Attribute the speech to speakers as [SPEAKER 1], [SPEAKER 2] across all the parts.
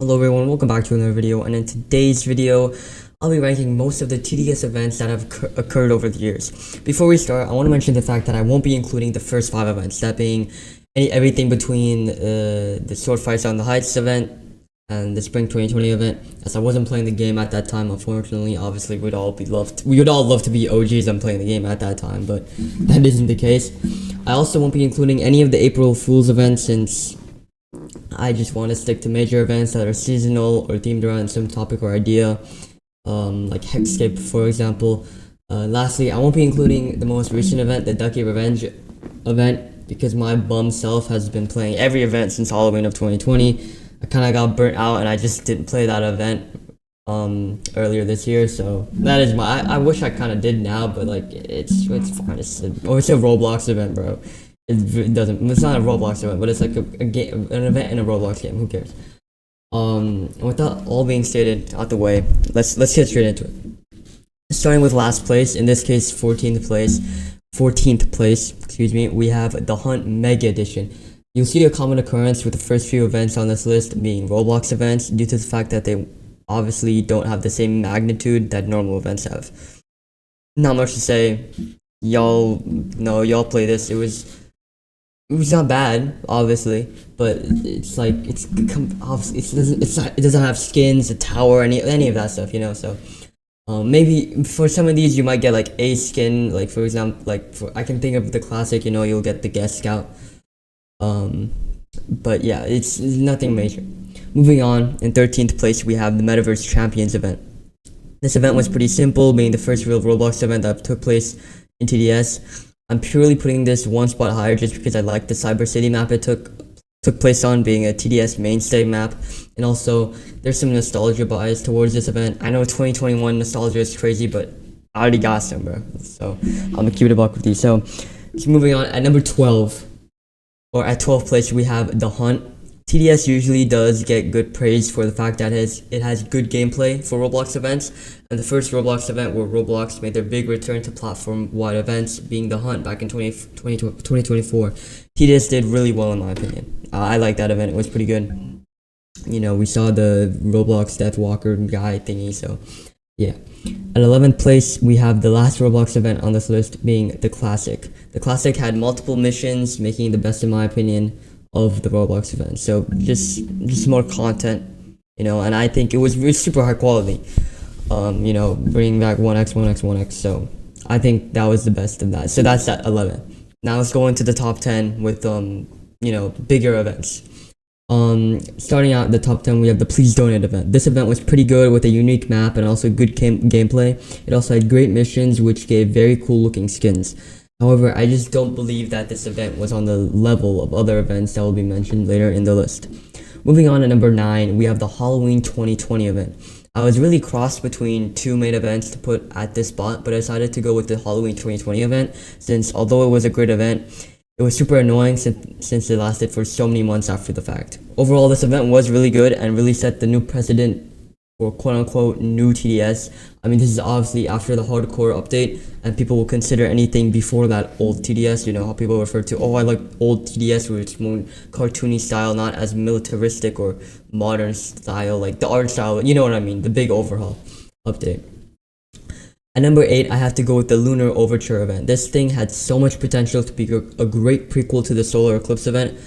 [SPEAKER 1] Hello everyone, welcome back to another video, and in today's video, I'll be ranking most of the TDS events that have occurred over the years. Before we start, I want to mention the fact that I won't be including the first 5 events, that being everything between the Sword Fights on the Heights event and the Spring 2020 event, as I wasn't playing the game at that time. Unfortunately, obviously, we would all love to be OGs and playing the game at that time, but that isn't the case. I also won't be including any of the April Fool's events, since I just want to stick to major events that are seasonal or themed around some topic or idea, like Hexscape, for example. Lastly, I won't be including the most recent event, the Ducky Revenge event, because my bum self has been playing every event since Halloween of 2020. I kind of got burnt out and I just didn't play that event earlier this year, so that is I wish I kind of did now, but like it's fine. It's a Roblox event, bro. It's not a Roblox event, but it's like a game, an event in a Roblox game. Who cares? With that all being stated out the way, let's get straight into it. Starting with last place, in this case 14th place, excuse me, we have the Hunt Mega Edition. You'll see a common occurrence with the first few events on this list being Roblox events, due to the fact that they obviously don't have the same magnitude that normal events have. Not much to say. Y'all know, y'all play this. It was not bad, obviously, but it's like it doesn't have skins, a tower, any of that stuff, you know. So maybe for some of these you might get like a skin, like for example, I can think of the classic, you know, you'll get the guest scout. But yeah, it's nothing major. Moving on, in 13th place we have the Metaverse Champions event. This event was pretty simple, being the first real Roblox event that took place in TDS. I'm purely putting this one spot higher just because I like the Cyber City map it took place on, being a TDS mainstay map, and also there's some nostalgia bias towards this event. I know 2021 nostalgia is crazy, but I already got some, bro. So I'm gonna keep it a buck with you. So moving on, at number 12, or at 12th place, we have the Hunt. TDS usually does get good praise for the fact that it has good gameplay for Roblox events, and the first Roblox event where Roblox made their big return to platform-wide events being the Hunt back in 2024. TDS did really well in my opinion. I like that event, it was pretty good. You know, we saw the Roblox Deathwalker guy thingy, so yeah. At 11th place, we have the last Roblox event on this list being the Classic. The Classic had multiple missions, making it the best in my opinion of the Roblox event. So just more content, you know, and I think it was super high quality. You know, bringing back 1x, 1x, 1x. So I think that was the best of that. So that's at 11. Now let's go into the top 10 with you know, bigger events. Starting out the top 10, we have the Please Donate event. This event was pretty good with a unique map and also good gameplay. It also had great missions which gave very cool looking skins. However, I just don't believe that this event was on the level of other events that will be mentioned later in the list. Moving on to number 9, we have the Halloween 2020 event. I was really crossed between two main events to put at this spot, but I decided to go with the Halloween 2020 event, since although it was a great event, it was super annoying since it lasted for so many months after the fact. Overall, this event was really good and really set the new precedent for quote-unquote new TDS. I mean, this is obviously after the hardcore update, and people will consider anything before that old TDS. You know how people refer to, oh, I like old TDS, where it's more cartoony style, not as militaristic or modern style, like the art style, you know what I mean, the big overhaul update. At number 8, I have to go with the Lunar Overture event. This thing had so much potential to be a great prequel to the Solar Eclipse event,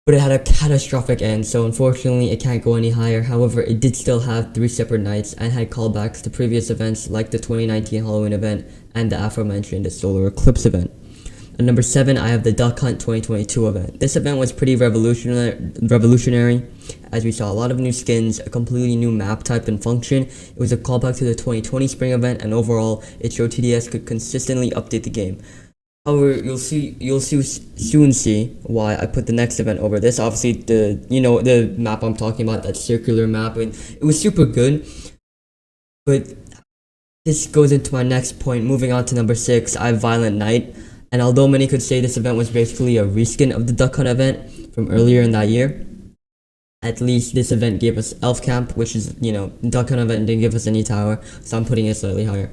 [SPEAKER 1] but it had a catastrophic end, so unfortunately it can't go any higher. However, it did still have 3 separate nights and had callbacks to previous events like the 2019 Halloween event and the aforementioned Solar Eclipse event. At number 7, I have the Duck Hunt 2022 event. This event was pretty revolutionary, as we saw a lot of new skins, a completely new map type and function. It was a callback to the 2020 spring event, and overall, it showed TDS could consistently update the game. However, you'll soon see why I put the next event over this. Obviously, the map I'm talking about, that circular map, and it was super good. But this goes into my next point. Moving on to number 6, I have Violent Night. And although many could say this event was basically a reskin of the Duck Hunt event from earlier in that year, at least this event gave us Elf Camp, which is, you know, Duck Hunt event didn't give us any tower, so I'm putting it slightly higher.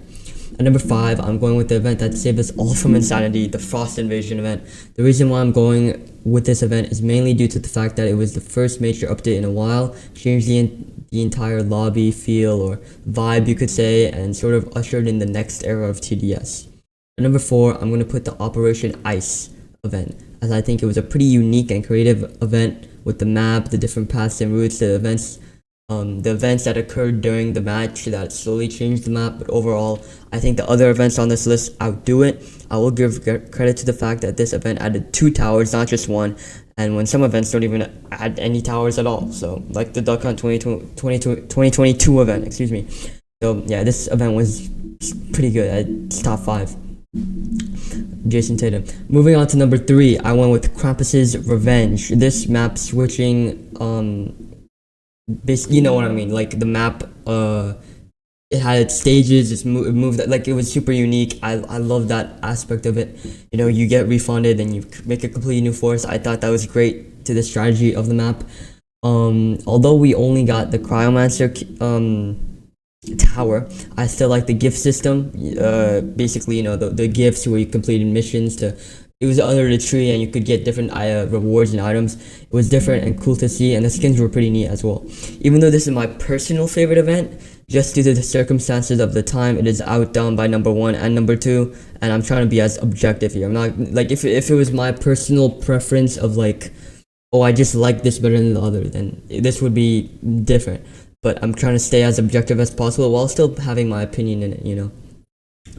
[SPEAKER 1] At number 5, I'm going with the event that saved us all from insanity, the Frost Invasion event. The reason why I'm going with this event is mainly due to the fact that it was the first major update in a while, changed the entire lobby feel or vibe, you could say, and sort of ushered in the next era of TDS. At number 4, I'm going to put the Operation Ice event, as I think it was a pretty unique and creative event with the map, the different paths and routes, the events that occurred during the match that slowly changed the map. But overall, I think the other events on this list outdo it. I will give credit to the fact that this event added 2 towers, not just 1, and when some events don't even add any towers at all, so like the Duck Hunt 2022 event, excuse me. So yeah, this event was pretty good. It's top 5. Jason Tatum. Moving on to number 3, I went with Krampus's Revenge. This map switching, you know what I mean, like the map, it had its stages, it moved, like it was super unique. I love that aspect of it. You know, you get refunded and you make a completely new forest. I thought that was great to the strategy of the map. Although we only got the Cryomancer tower, I still like the gift system. Basically, you know, the gifts where you completed missions to, it was under the tree and you could get different rewards and items. It was different and cool to see, and the skins were pretty neat as well. Even though this is my personal favorite event, just due to the circumstances of the time, it is outdone by number 1 and number 2, and I'm trying to be as objective here. I'm not, like, if it was my personal preference of like, oh, I just like this better than the other, then this would be different. But I'm trying to stay as objective as possible while still having my opinion in it, you know.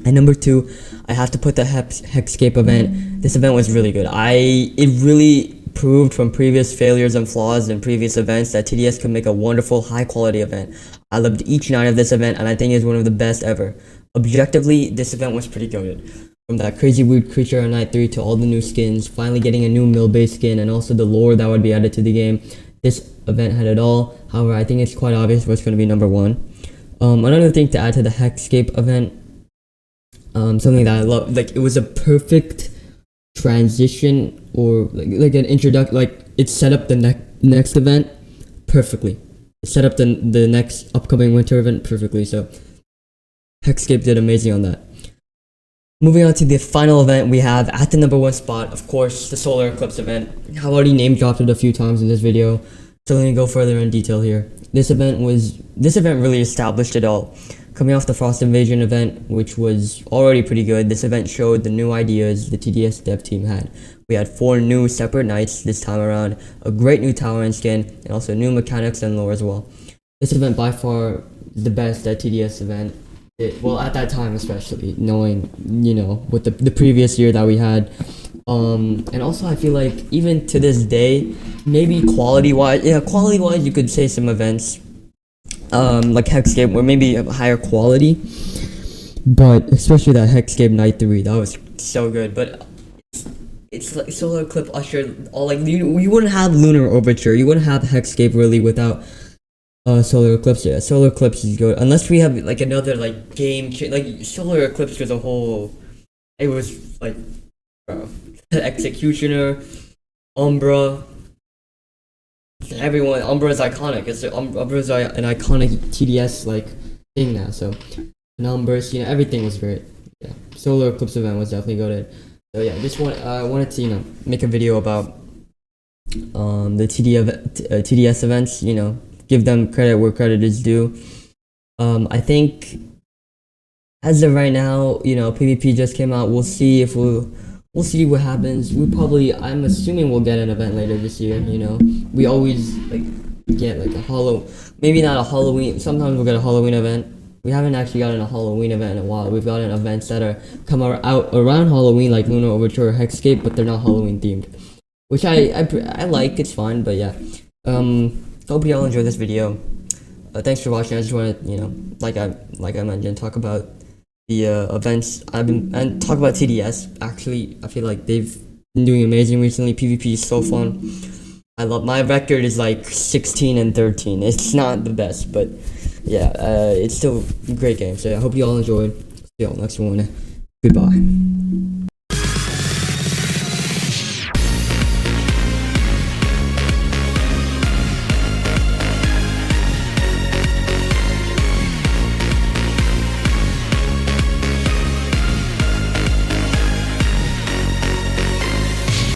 [SPEAKER 1] And number 2, I have to put the Hexscape event. This event was really good. It really proved from previous failures and flaws in previous events that TDS could make a wonderful, high quality event. I loved each night of this event, and I think it's one of the best ever. Objectively, this event was pretty good. From that crazy weird creature on night 3 to all the new skins, finally getting a new mill-based skin, and also the lore that would be added to the game. This event had it all. However, I think it's quite obvious what's going to be number 1. Another thing to add to the Hexscape event, something that I love, like, it was a perfect transition, or like an introduction, like it set up the next event perfectly. It set up the next upcoming winter event perfectly, so Hexscape did amazing on that. Moving on to the final event, we have at the number 1 spot, of course, the Solar Eclipse event. I've already name dropped it a few times in this video, so let me go further in detail here. This event really established it all. Coming off the Frost Invasion event, which was already pretty good, this event showed the new ideas the TDS dev team had. We had 4 new separate nights this time around, a great new tower and skin, and also new mechanics and lore as well. This event by far the best at TDS event. Well, at that time especially, knowing, you know, with the previous year that we had. And also I feel like even to this day, maybe quality wise, you could say some events like Hexscape were maybe of higher quality, but especially that Hexscape Night 3, that was so good. But it's like Solar Eclipse ushered all, like, you wouldn't have Lunar Overture, you wouldn't have Hexscape really without Solar Eclipse. Yeah, Solar Eclipse is good, unless we have like another like like Solar Eclipse was a whole, it was like, bro, Executioner, Umbra, everyone. Umbra's iconic. Umbra's an iconic TDS like thing now. So numbers, you know, everything was great. Yeah, Solar Eclipse event was definitely good. So yeah, this one I wanted to, you know, make a video about the TDS events. You know, give them credit where credit is due. I think as of right now, you know, PvP just came out. We'll see if we'll see what happens. I'm assuming we'll get an event later this year, you know. We always like get like maybe not a Halloween, sometimes we'll get a Halloween event. We haven't actually gotten a Halloween event in a while. We've gotten events that are out around Halloween, like Lunar Overture or Hexscape, but they're not Halloween themed, which I like. It's fine, but yeah. Hope you all enjoyed this video. Thanks for watching. I just want to, you know, like I mentioned, talk about the events and talk about TDS. Actually, I feel like they've been doing amazing recently. PvP is so fun. I love, my record is like 16-13. It's not the best, but yeah, it's still a great game. So I hope you all enjoyed. See y'all next one. Goodbye.